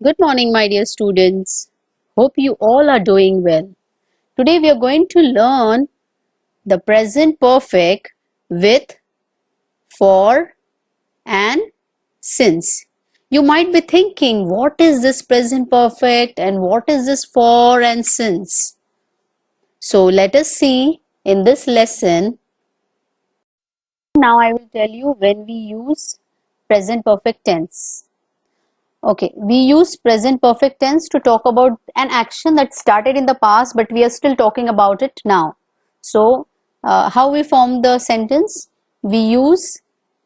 Good morning, my dear students. Hope you all are doing well. Today we are going to learn the present perfect with for and since. You might be thinking, what is this present perfect and what is this for and since? So let us see in this lesson. Now I will tell you when we use present perfect tense. Okay, we use present perfect tense to talk about an action that started in the past, but we are still talking about it now. So, how we form the sentence? We use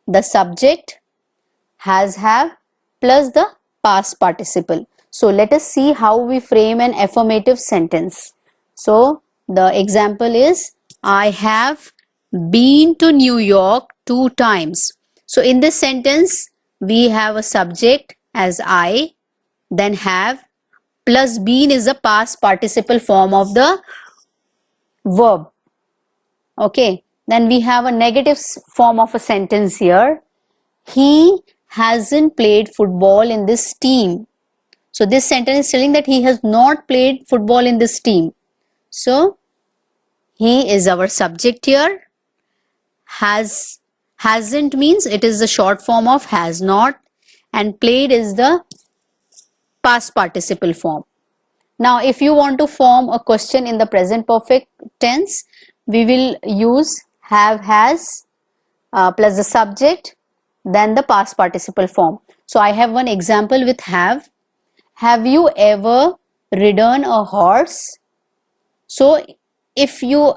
the subject, has, have, plus the past participle. So, let us see how we frame an affirmative sentence. So, the example is, I have been to New York 2 times. So, in this sentence, we have a subject as I, then have, plus been is the past participle form of the verb. Okay, then we have a negative form of a sentence here. He hasn't played football in this team. So this sentence is telling that he has not played football in this team. So he is our subject here. Hasn't means it is the short form of has not, and played is the past participle form. Now, if you want to form a question in the present perfect tense, we will use have, has, plus the subject, then the past participle form. So, I have one example with have. Have you ever ridden a horse? So, if you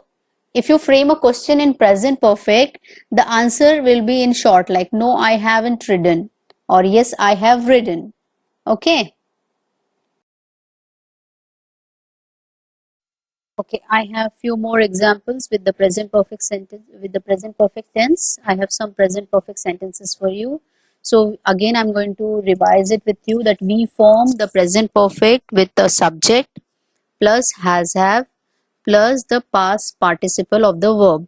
if you frame a question in present perfect, the answer will be in short, like no, I haven't ridden, or yes, I have ridden. Okay. Okay, I have few more examples with the present perfect sentence, with the present perfect tense. I have some present perfect sentences for you. So again, I'm going to revise it with you that we form the present perfect with the subject plus has have plus the past participle of the verb.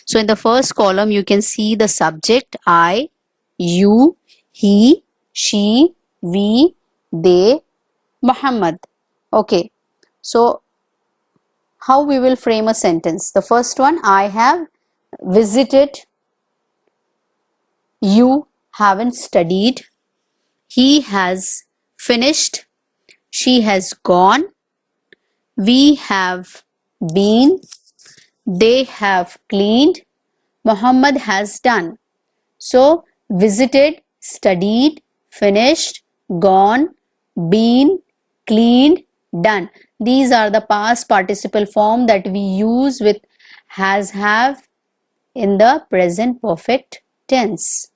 So in the first column, you can see the subject I, you, he, she, we, they, Muhammad. Okay, so how we will frame a sentence. The first one, I have visited, you haven't studied, he has finished, she has gone, we have been, they have cleaned, Muhammad has done. So, visited, studied, finished, gone, been, cleaned, done. These are the past participle form that we use with has, have in the present perfect tense.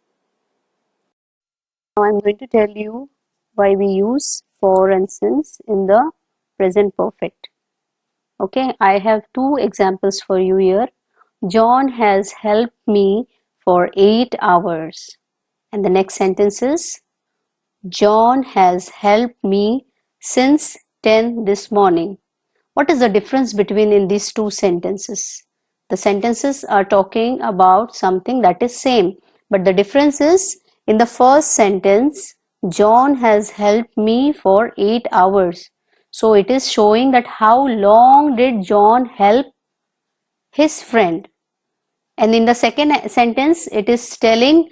Now I'm going to tell you why we use for and since in the present perfect. Okay, I have two examples for you here. John has helped me for 8 hours. And the next sentence is, John has helped me since 10 this morning. What is the difference between in these two sentences? The sentences are talking about something that is same, but the difference is in the first sentence, John has helped me for 8 hours. So it is showing that how long did John help his friend. And in the second sentence, it is telling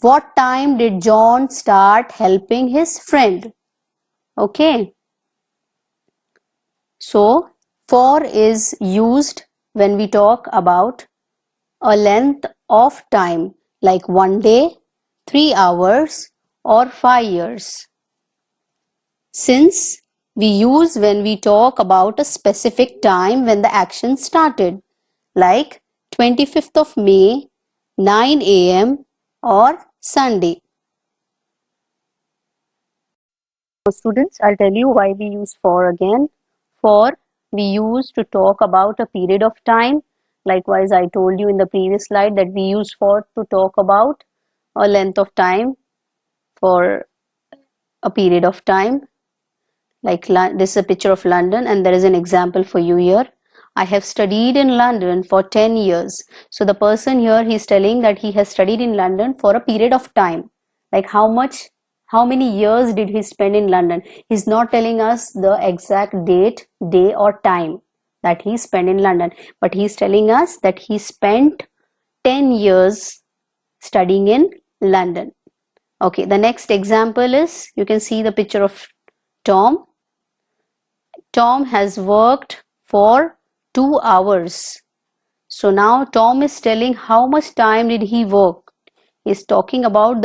what time did John start helping his friend. Okay. So, for is used when we talk about a length of time like 1 day, 3 hours, or 5 years. Since we use when we talk about a specific time when the action started, like 25th of May, 9 a.m. or Sunday. Now, students, I'll tell you why we use for again. For we use to talk about a period of time. Likewise, I told you in the previous slide that we use for to talk about a length of time for a period of time. Like this is a picture of London and there is an example for you here. I have studied in London for 10 years. So the person here, he's telling that he has studied in London for a period of time. Like how much, How many years did he spend in London? He's not telling us the exact date, day or time that he spent in London, but he's telling us that he spent 10 years studying in London. Okay, the next example is, you can see the picture of Tom. Tom has worked for 2 hours. So now Tom is telling how much time did he work. He's talking about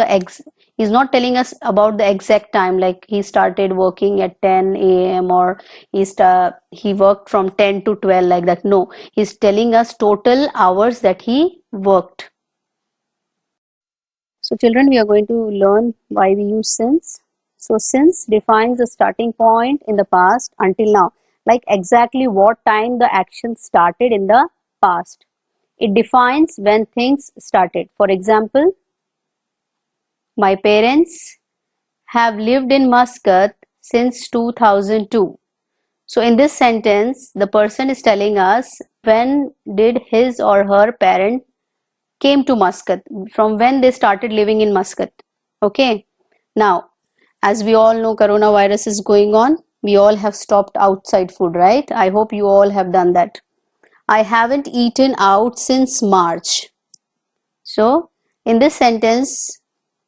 he's not telling us about the exact time, like he started working at 10 a.m. or he worked from 10 to 12, like that. No, he's telling us total hours that he worked. So children, we are going to learn why we use since. So since defines the starting point in the past until now, like exactly what time the action started in the past. It defines when things started. For example, my parents have lived in Muscat since 2002. So in this sentence, the person is telling us when did his or her parent came to Muscat, from when they started living in Muscat. Okay. Now, as we all know, coronavirus is going on. We all have stopped outside food, right? I hope you all have done that. I haven't eaten out since March. So, in this sentence,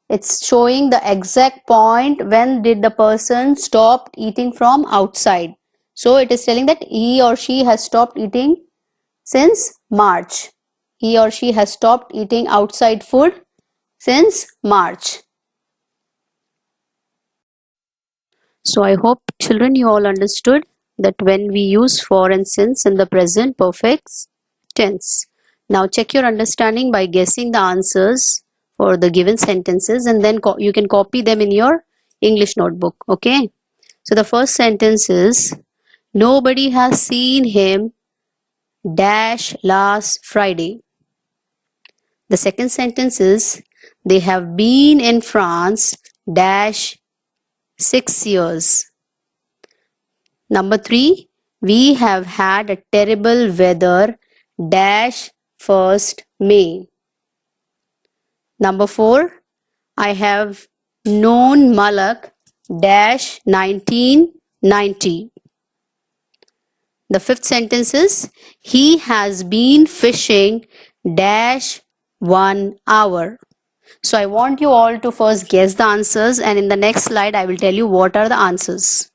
it's showing the exact point when did the person stop eating from outside. So, it is telling that he or she has stopped eating since March. He or she has stopped eating outside food since March. So I hope children you all understood that when we use for and since in the present perfect tense. Now check your understanding by guessing the answers for the given sentences, and then you can copy them in your English notebook. Okay. So the first sentence is, nobody has seen him dash last Friday. The second sentence is, they have been in France dash 6 years. Number 3, we have had a terrible weather dash 1st May. Number 4, I have known Malak dash 1990. The fifth sentence is, he has been fishing dash 1 hour. So I want you all to first guess the answers, and in the next slide I will tell you what are the answers.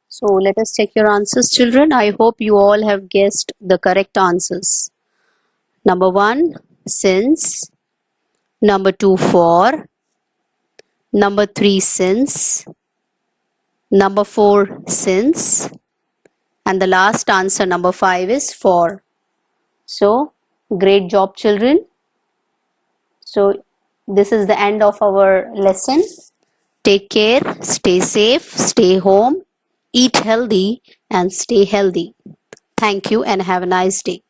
So let us check your answers, children. I hope you all have guessed the correct answers. Number 1, since. Number 2, for. Number 3, since. Number 4, since. And the last answer, number 5, is for. So, great job, children. So, this is the end of our lesson. Take care, stay safe, stay home, eat healthy, and stay healthy. Thank you and have a nice day.